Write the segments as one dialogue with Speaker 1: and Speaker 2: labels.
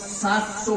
Speaker 1: 700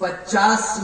Speaker 1: 50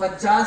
Speaker 1: 50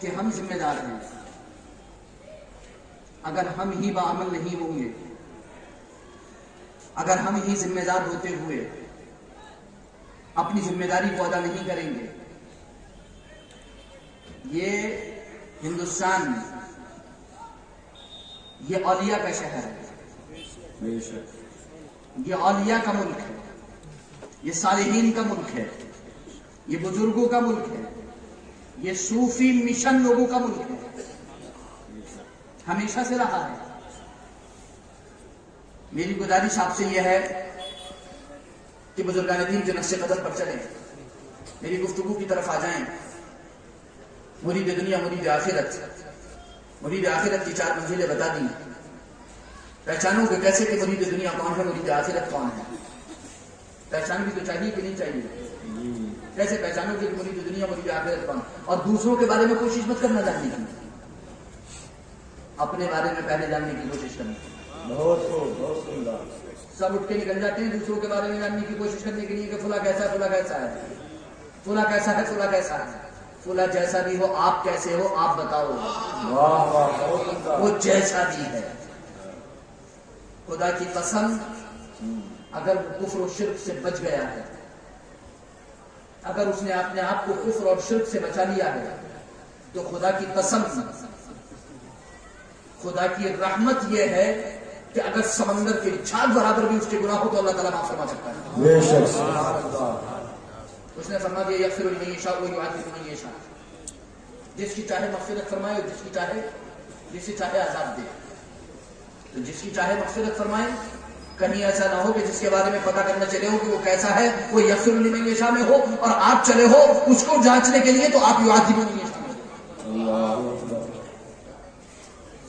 Speaker 1: کہ ہم ذمہ دار ہیں. اگر ہم ہی باعمل نہیں ہوں گے، اگر ہم ہی ذمہ دار ہوتے ہوئے اپنی ذمہ داری کو ادا نہیں کریں گے، یہ ہندوستان یہ اولیاء کا شہر ہے، یہ اولیاء کا ملک ہے، یہ صالحین کا ملک ہے، یہ بزرگوں کا ملک ہے، یہ صوفی مشن لوگوں کا ملک ہے، ہمیشہ سے رہا ہے. میری گزارش آپ سے یہ ہے کہ بزرگان دین کے نقش قدم پر چلیں، میری گفتگو کی طرف آ جائیں. مرید دنیا مرید آخرت، مرید آخرت کی 4 منزلیں بتا دی. پہچانو کہ کیسے کہ مرید دنیا کون ہے، مرید آخرت کون ہے. پہچان بھی تو چاہیے کہ نہیں چاہیے؟ کیسے پہچانو کہ مرید دنیا مرید آخرت کون ہے؟ اور دوسروں کے بارے میں کوشش مت کرنا جاننے کی، اپنے بارے میں پہلے جاننے کی کوشش کرنا.
Speaker 2: بہت سندر.
Speaker 1: سب اٹھ کے نکل جاتے ہیں دوسروں کے بارے میں جاننے کی کوشش کرنے کے لیے کہ فلاں کیسا ہے، فلاں کیسا ہے، فلاں کیسا ہے، فلاں کیسا ہے. فلاں جیسا بھی ہو، آپ کیسے ہو آپ بتاؤ. وہ جیسا بھی ہے، خدا کی قسم اگر وہ کفر و شرک سے بچ گیا ہے، اگر اس نے اپنے آپ کو کفر اور شرک سے بچا لیا ہے، تو خدا کی قسم، خدا کی رحمت یہ ہے کہ اگر سمندر کے جھاگ برابر بھی اس کے گناہ ہو تو اللہ تعالیٰ معاف فرما سکتا ہے.
Speaker 2: بے شک.
Speaker 1: اس نے فرما دیا یغفر لمن یشاء ویعذب من یشاء، جس کی چاہے مغفرت فرمائے اور جسے چاہے عذاب دے. تو جس کی چاہے مغفرت فرمائے، کہیں ایسا نہ ہو کہ جس کے بارے میں پتہ کرنا چلے ہو کہ وہ کیسا ہے، وہ یغفر لمن یشاء میں ہو اور آپ چلے ہو اس کو جانچنے کے لیے تو آپ یعذب من یشاء میں.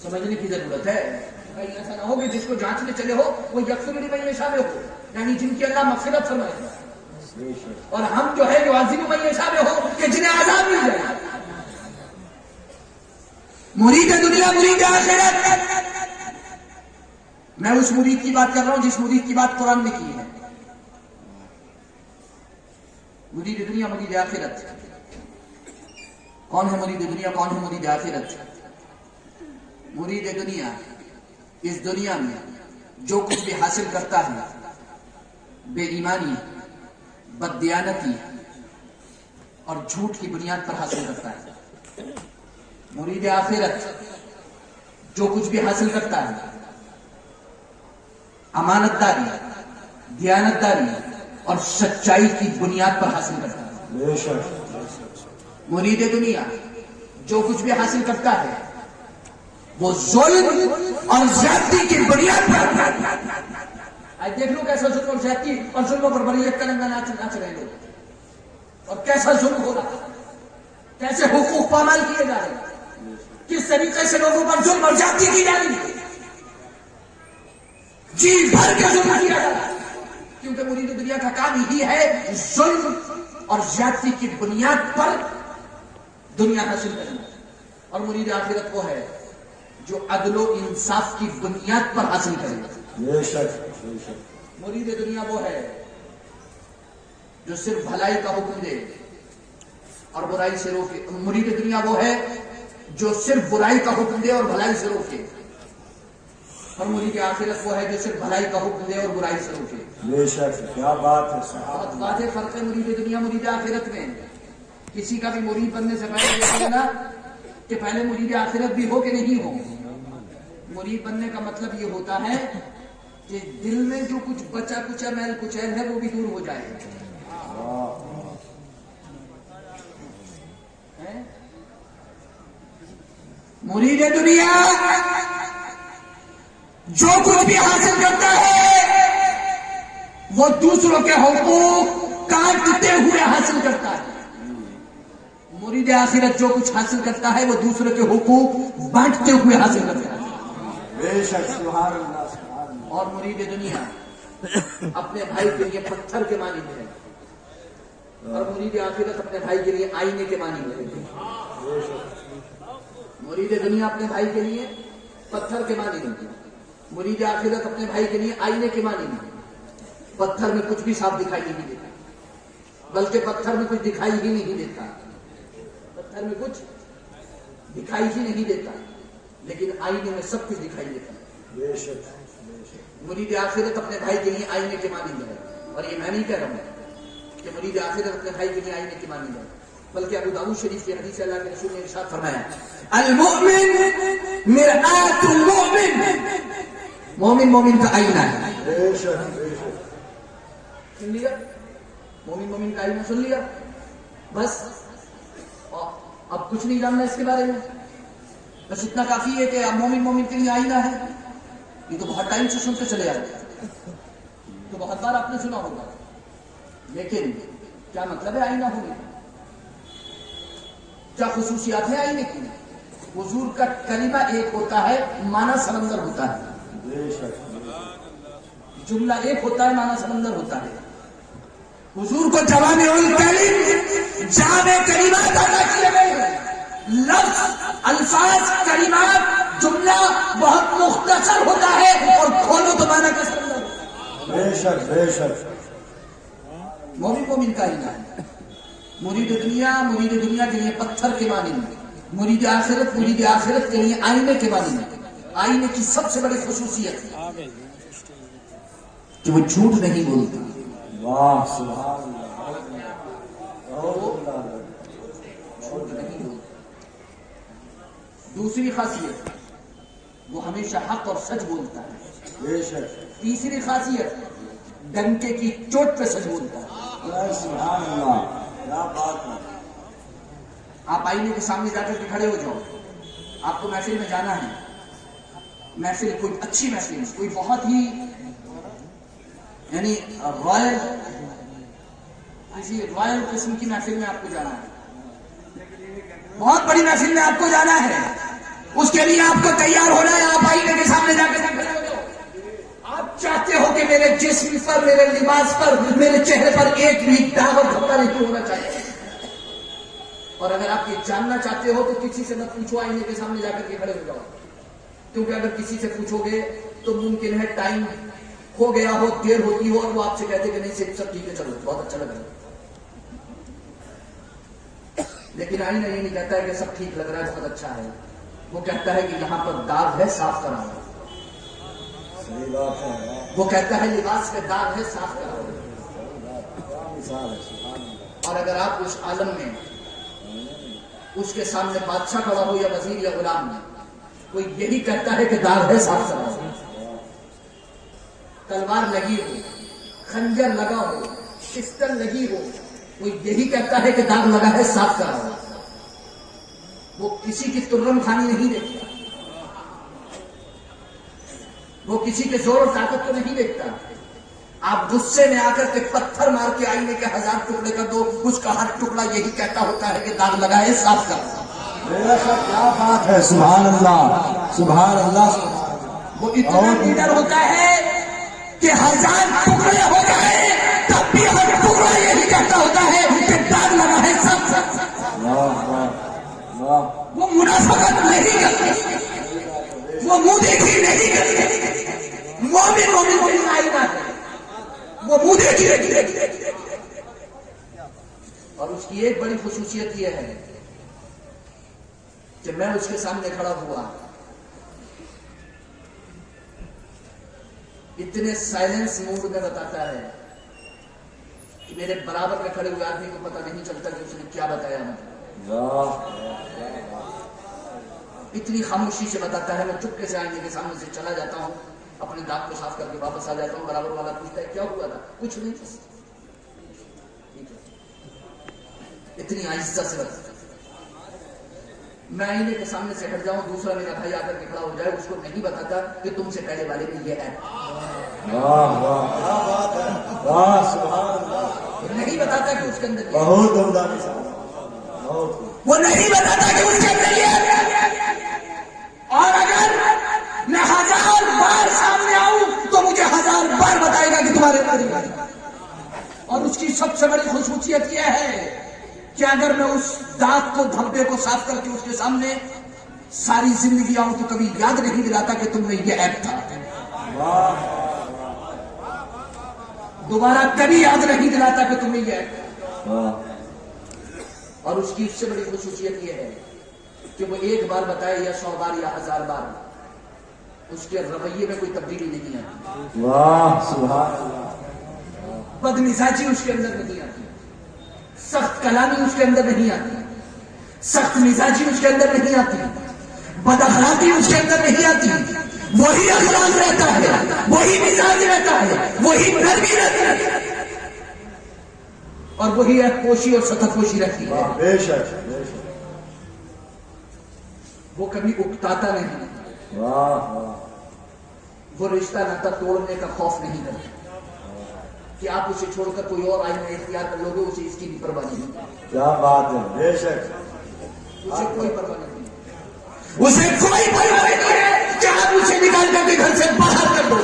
Speaker 1: سمجھنے کی ضرورت ہے. کہیں ایسا نہ ہو کہ جس کو جانچنے چلے ہو وہ یغفر لمن یشاء میں ہو، یعنی جن کی اللہ مغفرت فرمائے، اور ہم جو ہے یعذب من یشاء میں ہو کہ جنہیں عذاب مل جائے. مرید دنیا مرید آخرت، میں اس مرید کی بات کر رہا ہوں جس مرید کی بات قرآن نے کی ہے. مرید دنیا مرید آخرت کون ہے؟ مرید دنیا کون ہے؟ مرید آخرت. مرید دنیا اس دنیا میں جو کچھ بھی حاصل کرتا ہے، بے ایمانی، بددیانتی اور جھوٹ کی بنیاد پر حاصل کرتا ہے. مرید آخرت جو کچھ بھی حاصل کرتا ہے، امانت داری، دیانت داری اور سچائی کی بنیاد پر حاصل کرتا ہے.
Speaker 2: بے شک.
Speaker 1: مرید دنیا جو کچھ بھی حاصل کرتا ہے وہ ظلم اور زیادتی کی بنیاد پر. آج دیکھ لو کیسا ظلم اور زیادتی اور ظلموں پر بریت کا ننگا ناچ رہے لوگ، اور کیسا ظلم ہو رہا، کیسے حقوق پامال کیے جا رہے، کس طریقے سے لوگوں پر ظلم اور زیادتی کی جا رہی ہے، جی بھر کے ظلم کیا جا رہا ہے. کیونکہ مرید دنیا کا کام ہی ہے ظلم اور زیادتی کی بنیاد پر دنیا حاصل کرنا. اور مرید آخرت وہ ہے جو عدل و انصاف کی بنیاد پر حاصل کرے.
Speaker 2: بے شک.
Speaker 1: مرید دنیا وہ ہے جو صرف بھلائی کا حکم دے اور برائی سے روکے. مرید دنیا وہ ہے جو صرف برائی کا حکم دے اور بھلائی سے روکے. اور مرید آخرت وہ ہے جو صرف بھلائی کا حکم دے اور برائی سے روکے.
Speaker 2: بے شک. کیا بات ہے.
Speaker 1: بہت واضح فرق ہے مرید دنیا مرید آخرت میں. کسی کا بھی مرید بننے سے پہلے دیکھیں نا کہ پہلے مرید آخرت بھی ہو کہ نہیں ہو. مرید بننے کا مطلب یہ ہوتا ہے کہ دل میں جو کچھ بچا کچا میل کچیل ہے وہ بھی دور ہو جائے. مرید دنیا جو کچھ بھی حاصل کرتا ہے وہ دوسروں کے حقوق کاٹتے ہوئے حاصل کرتا ہے. مرید آخرت جو کچھ حاصل کرتا ہے وہ دوسروں کے حقوق بانٹتے ہوئے حاصل کرتا ہے.
Speaker 2: بے شک. سبحان اللہ.
Speaker 1: اور مرید دنیا اپنے بھائی کے لیے پتھر کے مانند ہے اور مرید آخرت اپنے بھائی کے لیے آئینے کے مانند ہے. مرید دنیا اپنے بھائی کے لیے پتھر کے مانند ہے، مرید آخرت اپنے بھائی کے لیے آئینے کے مانند ہے. پتھر میں کچھ بھی صاف دکھائی نہیں دیتا، بلکہ پتھر میں کچھ دکھائی ہی نہیں دیتا. پتھر میں کچھ دکھائی ہی نہیں دیتا، لیکن آئینے میں سب کچھ دکھائی دیتا ہے۔
Speaker 2: بے شک بے شک
Speaker 1: مرید آخرت اپنے بھائی کے لیے آئینے کے مانند ہے، اور یہ میں نہیں کہہ رہا ہوں کہ مرید آخرت اپنے بھائی کے لیے آئینے کے مانند ہے، بلکہ ابو داؤد شریف کی حدیث اللہ کے رسول نے ارشاد فرمایا المؤمن مرآت المؤمن، مومن مومن کا آئینہ ہے۔
Speaker 2: بے شک بے شک
Speaker 1: سن لیا؟ مومن مومن کا آئینہ سن لیا؟ بس اور اب کچھ نہیں جاننا اس کے بارے میں، بس اتنا کافی ہے کہ اب مومن مومن کے لیے آئینہ ہے۔ یہ تو بہت ٹائم سے سنتے چلے آتے ہیں، تو بہت بار آپ نے سنا ہوگا، لیکن کیا مطلب ہے آئینہ ہونے کا؟ کیا خصوصیات ہیں آئینے کی؟ حضور کا کلمہ ایک ہوتا ہے، معنی سمندر ہوتا ہے،
Speaker 2: بے شک
Speaker 1: جملہ ایک ہوتا ہے، معنی سمندر ہوتا ہے۔ حضور کو جوامع الکلم، جامع کلمات ادا کیے گئے ہیں، لفظ الفاظ کلمات جملہ بہت مختصر ہوتا ہے، اور کھولو تو معنی کا سمندر ہوتا ہے۔
Speaker 2: بے شک بے شک
Speaker 1: مومن مومن کا آئینہ ہے۔ مرید دنیا کے لیے پتھر کے مانند، مرید آخرت کے لیے آئینے کے مانند۔ آئینے کی سب سے بڑی خصوصیت ہے کہ وہ جھوٹ نہیں بولتا۔
Speaker 2: واہ سبحان اللہ
Speaker 1: جھوٹ نہیں بولتا۔ دوسری خاصیت، وہ ہمیشہ حق اور سچ بولتا ہے۔
Speaker 2: بے شک
Speaker 1: تیسری خاصیت، ڈنکے کی چوٹ پہ سچ بولتا ہے۔
Speaker 2: سبحان اللہ، کیا بات ہے۔
Speaker 1: آپ آئینے کے سامنے جا کر کے کھڑے ہو جاؤ، آپ کو محفل میں جانا ہے، محفل کوئی اچھی محفل، کوئی بہت ہی یعنی رائل، کسی رائل قسم کی محفل میں آپ کو جانا ہے، بہت بڑی محفل میں آپ کو جانا ہے، اس کے لیے آپ کو تیار ہونا ہے۔ آپ آئینے کے سامنے جا کر کھڑے ہو جاؤ، آپ چاہتے ہو کہ میرے جسم پر، میرے لباس پر، میرے چہرے پر ایک بھی داغ اور دھبا نہیں ہونا چاہیے۔ اور اگر آپ یہ جاننا چاہتے ہو تو کسی سے مت پوچھو، آئینے کے سامنے جا کر کے کھڑے ہو جاؤ، کیونکہ اگر کسی سے پوچھو گے تو ممکن ہے ٹائم ہو گیا ہو، دیر ہوتی ہو، اور وہ آپ سے کہتے کہ نہیں سب ٹھیک ہے، چلو بہت اچھا لگ رہا ہے۔ لیکن آئینہ یہ نہیں کہتا ہے کہ سب ٹھیک لگ رہا ہے، بہت اچھا ہے، وہ کہتا ہے کہ یہاں پر داغ ہے، صاف کراؤ۔
Speaker 2: صحیح بات ہے،
Speaker 1: وہ کہتا ہے لباس میں داغ ہے، صاف کراؤ۔
Speaker 2: مثال ہے سبحان اللہ۔
Speaker 1: اور اگر آپ اس عالم میں اس کے سامنے بادشاہ کھڑا ہو یا وزیر یا غلام میں، کوئی یہی کہتا ہے کہ داغ ہے، صاف کراؤ۔ تلوار لگی ہو، خنجر لگا ہو، پسٹل لگی ہو، وہ یہی کہتا ہے کہ داغ لگا ہے، صاف کراؤ۔ وہ کسی کی ترم کھانی نہیں دیکھتا، وہ کسی کے زور اور طاقت کو نہیں دیکھتا۔ آپ غصے میں آ کر کے پتھر مار کے آئینے کے 1000 ٹکڑے کر دو، اس کا ہر ٹکڑا یہی کہتا ہوتا ہے کہ داغ لگا ہے، صاف کراؤ۔
Speaker 2: بے شک کیا بات ہے، سبحان اللہ سبحان اللہ۔
Speaker 1: وہ اتنا لیڈر ہوتا ہے کہ 1000 ٹکڑے ہو جائے تب بھی ہر ٹکڑا یہی کہتا ہوتا ہے کہ داغ لگا ہے، صاف کراؤ۔
Speaker 2: واہ واہ واہ،
Speaker 1: وہ منافقت نہیں کرتے، وہ منہ دیکھی نہیں کرتے۔ مومن مومن کے لیے آئینہ ہے، وہ منہ دیکھی نہیں۔ اور اس کی ایک بڑی خصوصیت یہ ہے کہ میں اس کے سامنے کھڑا ہوا، اتنے سائلنس موڈ میں بتاتا ہے کہ میرے برابر میں کھڑے ہوئے آدمی کو پتہ نہیں چلتا کہ اس نے کیا بتایا مجھے۔ اتنی خاموشی سے بتاتا ہے، میں چپکے سے آئینے کے سامنے سے چلا جاتا ہوں، اپنے دانت کو صاف کر کے واپس آ جاتا ہوں، برابر والا پوچھتا ہے کیا ہوا تھا، کچھ نہیں، اتنی عزت سے بتاتا۔ میں آئینے کے سامنے سے ہٹ جاؤں، دوسرا میرا بھائی آ کر کے کھڑا ہو جائے، اس کو نہیں بتاتا کہ تم سے پہلے والے میں یہ ہے،
Speaker 2: واہ واہ کیا بات ہے، واہ سبحان اللہ،
Speaker 1: نہیں بتاتا کہ اس کے اندر یہ ہے،
Speaker 2: بہت عمدہ مثال، بہت
Speaker 1: وہ نہیں بتاتا کہ اس کے اندر یہ ہے۔ اور اگر میں 1000 بار سامنے آؤں تو مجھے 1000 بار بتائے گا کہ تمہارے بارے میں۔ اور اس کی سب سے بڑی خصوصیت یہ ہے کہ اگر میں اس داغ کو، دھبے کو صاف کر کے اس کے سامنے ساری زندگی آؤں تو کبھی یاد نہیں دلاتا کہ تم میں یہ عیب تھا، دوبارہ کبھی یاد نہیں دلاتا کہ تمہیں یہ عیب تھا۔ اور اس کی اس سے بڑی خصوصیت یہ ہے کہ وہ ایک بار بتائے یا 100 بار یا 1000 بار، اس کے رویے میں کوئی تبدیلی نہیں آتی.
Speaker 2: واہ سبحان اللہ.
Speaker 1: بد مزاجی اس کے اندر نہیں آتی، سخت کلامی اس کے اندر نہیں آتی، سخت مزاجی اس کے اندر نہیں آتی، بد اخلاقی اس کے اندر نہیں آتی. وہی اخلاق رہتا ہے، وہی مزاج رہتا ہے، وہی نرمی رہتی ہے، اور وہی پوشی اور سطح پوشی رہتی ہے.
Speaker 2: واہ بے شک بے شک.
Speaker 1: وہ کبھی اکتاتا نہیں،
Speaker 2: واہ واہ.
Speaker 1: وہ رشتہ ناتا توڑنے کا خوف نہیں کرتا کہ آپ اسے چھوڑ کر کوئی اور آئینہ اختیار کر لو گے، اسے اس کی بھی پرواہ نہیں.
Speaker 2: کیا بات ہے بے شک.
Speaker 1: اسے کوئی پرواہ نہیں، اسے کوئی پرواہ نہیں ہے کہ آپ اسے نکال کر کے گھر سے باہر کر دو.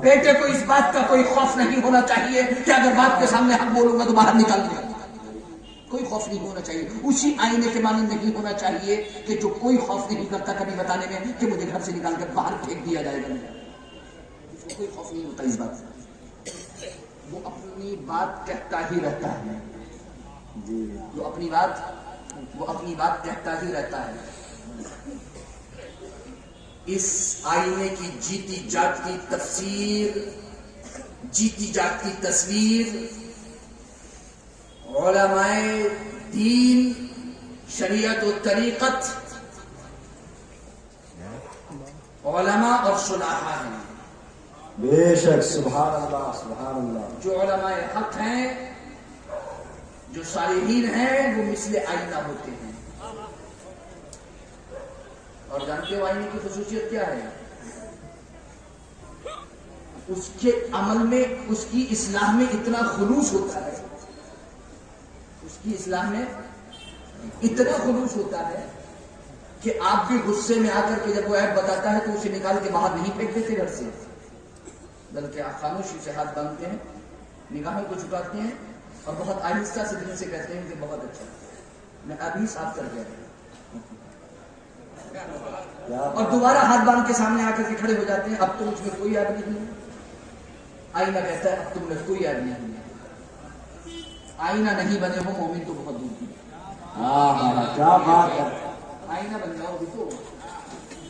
Speaker 1: بیٹے کو اس بات کا کوئی خوف نہیں ہونا چاہیے کہ اگر باپ کے سامنے حق بولوں گا تو باہر نکال دیا، کوئی خوف نہیں ہونا چاہیے. اسی آئینے کے مانند نہیں ہونا چاہیے کہ جو کوئی خوف نہیں کرتا کبھی بتانے میں کہ مجھے گھر سے نکال کر باہر پھینک دیا جائے گا. اس کو کوئی خوف نہیں ہوتا اس بات سے. وہ اپنی بات کہتا ہی رہتا ہے، وہ اپنی بات کہتا ہی رہتا ہے. اس آئینے کی جیتی جاگتی تفسیر، جیتی جاگتی تصویر علماء دین، شریعت و طریقت، علماء اور صلاحہ ہیں.
Speaker 2: بے شک سبحان اللہ سبحان اللہ.
Speaker 1: جو علماء حق ہیں، جو صالحین ہیں، وہ مثل آئینہ ہوتے ہیں. اور جانتے ہو آئینے کی خصوصیت کیا ہے؟ اس کے عمل میں، اس کی اصلاح میں اتنا خلوص ہوتا ہے، اس کی اصلاح میں اتنا خلوص ہوتا ہے کہ آپ بھی غصے میں آ کر کے جب وہ عیب بتاتا ہے تو اسے نکال کے باہر نہیں پھینک دیتے گھر سے، بلکہ آپ خاموشی سے ہاتھ باندھتے ہیں، نگاہوں کو جھکاتے ہیں اور بہت آہستہ سے دل سے کہتے ہیں کہ بہت اچھا، میں ابھی صاف کر گیا. اور دوبارہ ہاتھ باندھ کے سامنے آ کر کے کھڑے ہو جاتے ہیں. اب تو مجھ میں کوئی عیب نہیں ہے. آئینہ کہتا ہے اب تم میں کوئی عیب نہیں ہے. آئینہ نہیں بنے ہو مومن تو بہت دور کی.
Speaker 2: کیا بات ہے.
Speaker 1: آئینہ بن جاؤ بھی تو،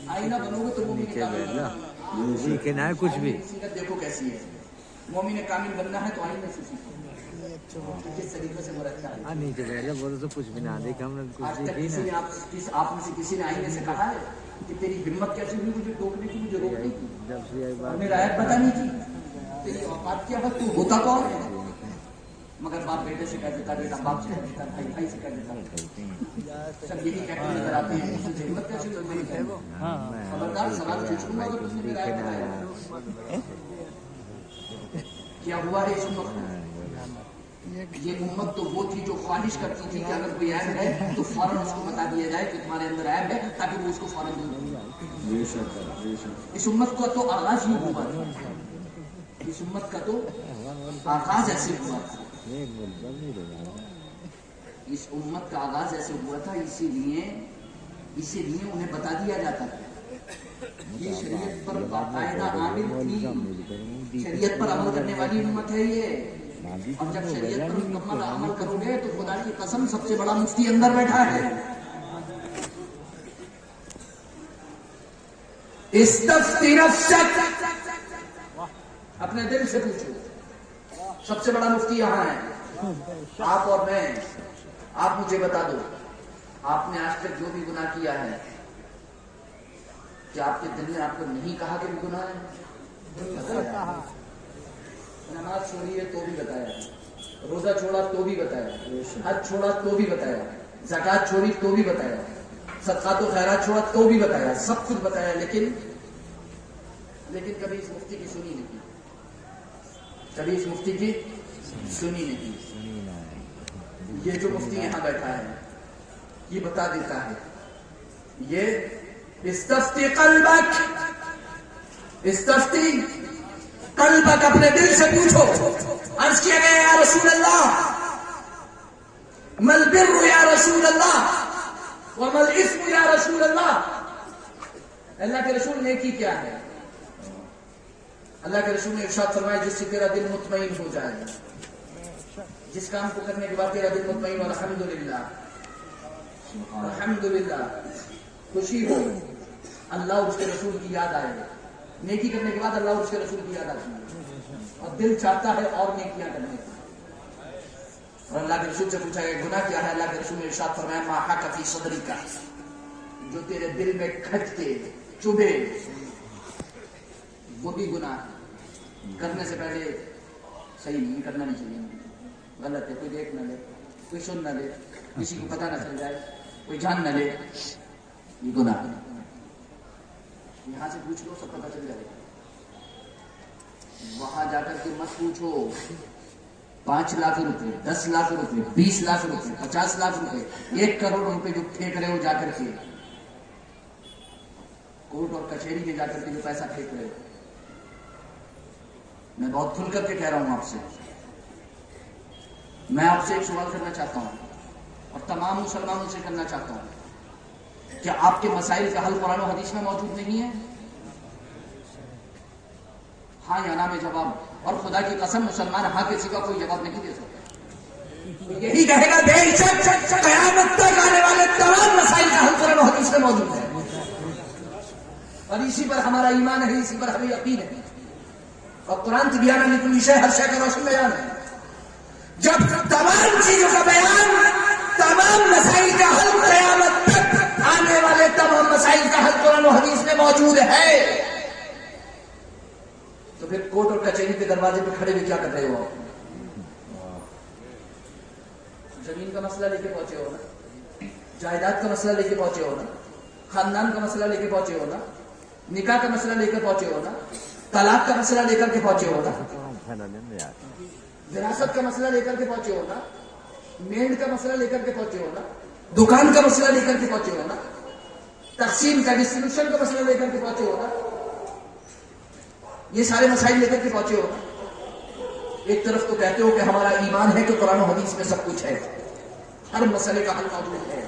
Speaker 1: آئینہ بنو گے تو مومن
Speaker 3: سیکھنا ہے کچھ بھی.
Speaker 1: سیرت دیکھو کیسی ہے. مومن کامل بننا ہے تو آئینہ سے سیکھو کس طریقے سے مرکھا ہے.
Speaker 3: نیچے بیٹھ جا، بولو تو کچھ بھی نہ دیکھا ہم نے
Speaker 1: آج
Speaker 3: کچھ
Speaker 1: تک
Speaker 3: دیکھی
Speaker 1: کسی نے
Speaker 3: نا.
Speaker 1: آپ میں سے کسی نے آئینے سے کہا ہے کہ تیری ہمت کیسی ہوئی مجھے ٹوکنے کی، مجھے روکنے کی،
Speaker 3: جب سے یہی
Speaker 1: اور
Speaker 3: بات
Speaker 1: میرا عیب بتانے کی، تیری اوقات کیا بات، تو ہوتا کون ہے؟ مگر باپ بیٹے سے کہہ دیتا، بیٹا باپ سے کہہ دیتا، بھائی بھائی سے کہہ دیتا، سب یہی کہتے نظر آتے ہیں. اس سے ہمت کیسی ہوئی ہے؟ خبردار سوال پوچھوں گا اگر تم نے میرا عیب بتایا. کیا ہوا ہے اس امت کو؟ یہ امت تو وہ تھی جو خواہش کرتی تھی کہ اگر کوئی عیب ہے تو فوراً اس کو بتا دیا جائے کہ تمہارے اندر عیب ہے، تاکہ وہ اس کو فوراً دور کر دے. اس امت کا تو آغاز ہی ہوا تھا، اس امت کا تو آغاز ایسے ہوا تھا، اس امت کا آغاز ایسے ہوا تھا. اسی لیے انہیں بتا دیا جاتا تھا یہ شریعت پر باقاعدہ عامل تھی، شریعت پر عمل کرنے والی امت ہے یہ. اور جب شریعت پر مکمل عمل کرو گے تو خدا کی قسم سب سے بڑا مفتی اندر بیٹھا ہے. استفتی نفسک، اپنے دل سے پوچھو. سب سے بڑا مفتی یہاں ہے، آپ اور میں. آپ مجھے بتا دو، آپ نے آج تک جو بھی گناہ کیا ہے، کیا آپ کے دل نے آپ کو نہیں کہا کہ وہ گناہ ہے؟ نماز چھوڑی ہے تو بھی بتایا، روزہ چھوڑا تو بھی بتایا، حج چھوڑا تو بھی بتایا، زکات چھوڑی تو بھی بتایا، صدقات و خیرات چھوڑا تو بھی بتایا، سب کچھ بتایا. لیکن کبھی اس مفتی کی سنی نہیں، کبھی اس مفتی کی سنی نہیں. یہ جو مفتی یہاں بیٹھا ہے یہ بتا دیتا ہے. یہ استفتی قلبک، استفتی قلبک، اپنے دل سے پوچھو. عرض کیا گیا یا رسول اللہ مل بر یا رسول اللہ ومل اثم یا رسول اللہ. اللہ کے رسول نیکی کیا ہے؟ اللہ کے رسول نے ارشاد فرمایا جس سے تیرا دل مطمئن ہو جائے، جس کام کو کرنے کے بعد تیرا دل مطمئن ہو الحمدللہ. الحمدللہ خوشی ہو, اللہ اور اس کے رسول کی یاد آئے. نیکی کرنے کے بعد اللہ اور اس کے رسول کی یاد آتی ہے اور دل چاہتا ہے اور نیکیاں کرنے کی. اور اللہ کے رسول سے پوچھا گیا گناہ کیا ہے؟ اللہ کے رسول نے ارشاد فرمایا ما حق فی صدری کا, جو تیرے دل میں کھٹکے چبھے وہ بھی گناہ ہے. کرنے سے پہلے صحیح نہیں, کرنا نہیں چاہیے, غلط ہے, کوئی دیکھ نہ لے, کوئی سن نہ لے, کسی کو پتہ نہ چل جائے, کوئی جان نہ لے, یہ گناہ ہے. یہاں سے پوچھ لو سب پتہ چل جائے گا. وہاں جا کر کے مت پوچھو 5 لاکھ روپے, 10 لاکھ روپے, 20 لاکھ روپے, 50 لاکھ روپے, 1 کروڑ روپے جو پھینک رہے ہو جا کر کے کورٹ اور کچہری میں جا کر کے جو پیسہ پھینک رہے ہو. میں بہت کھل کر کے کہہ رہا ہوں آپ سے, میں آپ سے ایک سوال کرنا چاہتا ہوں اور تمام مسلمانوں سے کرنا چاہتا ہوں, کیا آپ کے مسائل کا حل قرآن و حدیث میں موجود نہیں ہے؟ ہاں یا نا میں جواب, اور خدا کی قسم مسلمان ہاں کے سوا کوئی جواب نہیں دے سکتا. یہی کہے گا بے شک قیامت تک آنے والے تمام مسائل کا حل قرآن و حدیث میں موجود ہے, اور اسی پر ہمارا ایمان ہے, اسی پر ہمیں یقین ہے. اور قرآن کی بیان لکل شے, ہر شے کا روشن بیان ہے. جب تمام چیزوں کا بیان, تمام مسائل کا حل, قیامت تک آنے والے تمام مسائل کا حل قرآن و حدیث میں موجود ہے, تو پھر کورٹ اور کچہری کے دروازے پہ کھڑے ہوئے کیا کر رہے ہو آپ؟ زمین کا مسئلہ لے کے پہنچے ہو نا, جائیداد کا مسئلہ لے کے پہنچے ہو نا, خاندان کا مسئلہ لے کے پہنچے ہو نا, نکاح کا مسئلہ لے کے پہنچے ہو نا, طلاق کا مسئلہ لے کر کے پہنچے ہو نا, وراثت کا مسئلہ لے کر کے پہنچے ہو نا, میڈ کا مسئلہ لے کر کے پہنچے ہو نا, دکان کا مسئلہ لے کر کے پہنچے ہو نا, تقسیم کا ڈسٹریبیوشن کا مسئلہ لے کر کے پہنچے ہو نا, یہ سارے مسائل لے کر کے پہنچے ہو نا. ایک طرف تو کہتے ہو کہ ہمارا ایمان ہے کہ قرآن و حدیث میں سب کچھ ہے, ہر مسئلے کا حل موجود ہے,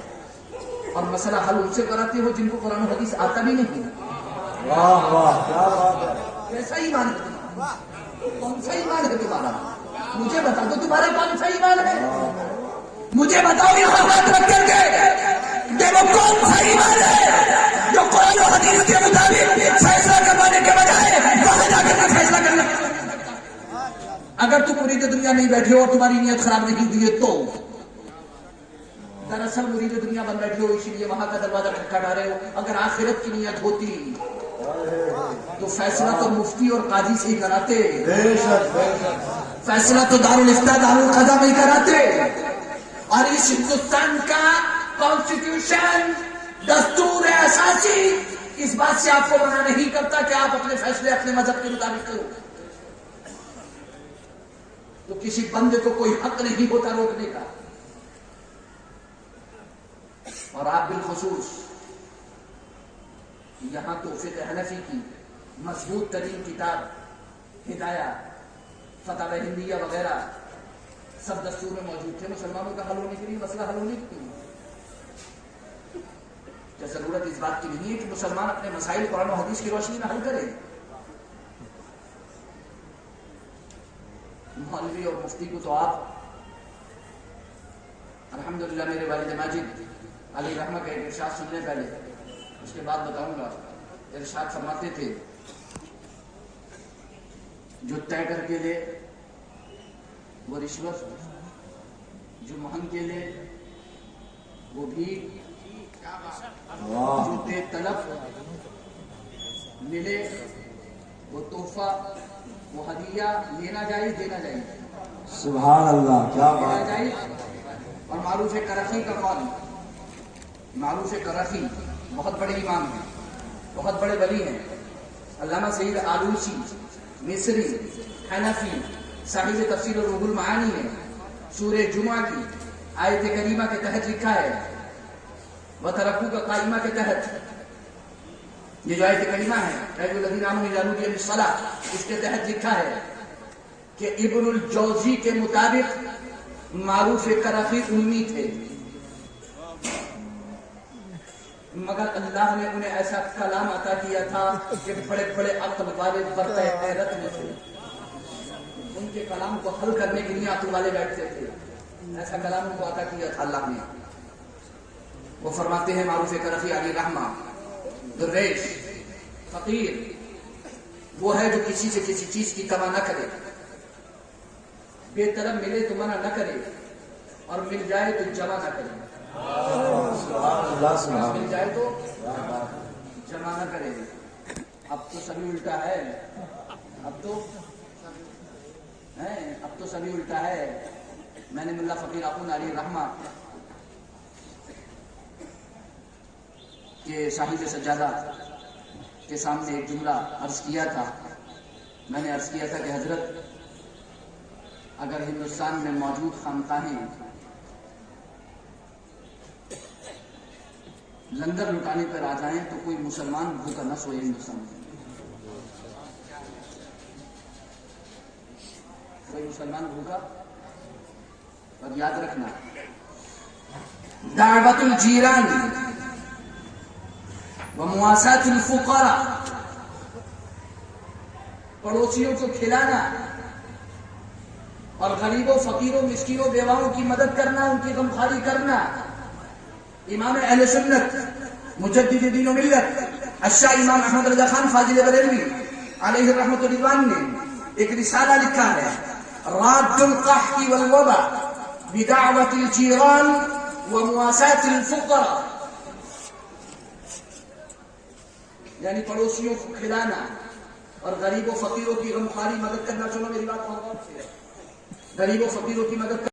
Speaker 1: اور مسئلہ حل ان سے کراتے ہو جن کو قرآن و حدیث آتا بھی نہیں.
Speaker 2: واہ واہ کیا بات ہے.
Speaker 1: کیسا ایمان ہے تمہارا؟ کون سا ایمان ہے تمہارا؟ مجھے بتا دو تمہارا کون سا ایمان ہے, مجھے بتاؤ یہاں ہاتھ رکھ کر کے کہ وہ کون سا ایمان ہے جو قرآن و حدیث کے مطابق فیصلہ کروانے کے بجائے وہاں جا کر فیصلہ کرنا. اگر تم مرید دنیا نہیں بیٹھے ہو اور تمہاری نیت خراب نہیں ہوئی ہے تو دراصل مرید دنیا بن بیٹھے ہو, اسی لیے وہاں کا دروازہ کھٹکھٹا رہے ہو. اگر آخرت کی نیت ہوتی تو فیصلہ تو مفتی اور قاضی سے ہی کراتے, فیصلہ تو دارالفتاء دارالقضا میں ہی کراتے. اور اس ہندوستان کا کانسٹیٹیوشن, دستور اساسی اس بات سے آپ کو منع نہیں کرتا کہ آپ اپنے فیصلے اپنے مذہب کے مطابق کرو. تو کسی بندے کو کوئی حق نہیں ہوتا روکنے کا. اور آپ بالخصوص یہاں تو فقہ حنفی کی مضبوط ترین کتاب ہدایہ, فتاوی ہندیہ وغیرہ سب دستور میں موجود تھے مسلمانوں کا حل ہونے کے لیے, مسئلہ حل ہونے کے لیے. کیا ضرورت اس بات کی نہیں ہے کہ مسلمان اپنے مسائل قرآن و حدیث کی روشنی میں حل کرے؟ مولوی اور مفتی کو تو آپ, الحمدللہ میرے والد ماجد علی رحمہ کا ایک ارشاد سننے پہلے, اس کے بعد بتاؤں گا. ارشاد فرماتے تھے جو طے کر کے لے وہ رشوت, جو مہنگ کے لے وہ بھی, جو بے طلب ملے وہ تحفہ, وہ ہدیہ لینا جائز دینا جائز.
Speaker 2: سبحان اللہ کیا
Speaker 1: لینا
Speaker 2: بات ہے.
Speaker 1: جائز. اور معروف کرخی کا قول, معروف کرخی بہت بڑے امام ہیں, بہت بڑے ولی ہیں, علامہ سعید آلوسی مصری حنفی صاحب تفسیر روح المعانی ہے. سورہ جمعہ کی آیت کریمہ کے تحت لکھا ہے وَتَرَكُوكَ قائمہ کے تحت, یہ جو آیت کریمہ ہے اے الذین آمنوا اذا نودی للصلاۃ, اس کے تحت لکھا ہے کہ ابن الجوزی کے مطابق معروف کرخی امی تھے, مگر اللہ نے انہیں ایسا کلام عطا کیا تھا کہ بڑے بڑے عقل والے برتہ حیرت میں تھے. ان کے کلام کو حل کرنے کے لیے عقل والے بیٹھتے تھے. ایسا کلام ان کو عطا کیا تھا اللہ نے. وہ فرماتے ہیں معروف کرخی علی رحمہ، درویش فقیر وہ ہے جو کسی سے کسی چیز کی تما نہ کرے، بے طلب ملے تو منع نہ کرے، اور مل جائے تو جمع نہ کرے۔ مل جائے تو جمع نہ کرے۔ اب تو سبھی الٹا ہے، اب تو سبھی الٹا ہے۔ میں نے ملا فقیر اخوند علی رحمہ کے صاحب سجادہ کے سامنے ایک جملہ عرض کیا تھا۔ میں نے عرض کیا تھا کہ حضرت اگر ہندوستان میں موجود خانقاہیں لنگر لٹانے پر آ جائیں تو کوئی مسلمان بھوکا نہ سوئے ہندوستان میں، کوئی مسلمان بھوکا۔ اور یاد رکھنا دعوت الجیران ومواساة الفقراء، پڑوسیوں کو کھلانا اور غریبوں فقیروں مسکینوں بیواؤں کی مدد کرنا، ان کی غمخواری کرنا، امام اہل سنت مجدد دین و ملت الشاہ امام احمد رضا خان فاضل بریلوی علیہ الرحمۃ والرضوان نے ایک رسالہ لکھا ہے، راد القحط والوبا بدعوت الجیران ومواساة الفقراء، یعنی پڑوسیوں کو کھلانا اور غریب و فقیروں کی غمخواری مدد کرنا۔ چلو میری بات غور سے، غریب و فقیروں کی مدد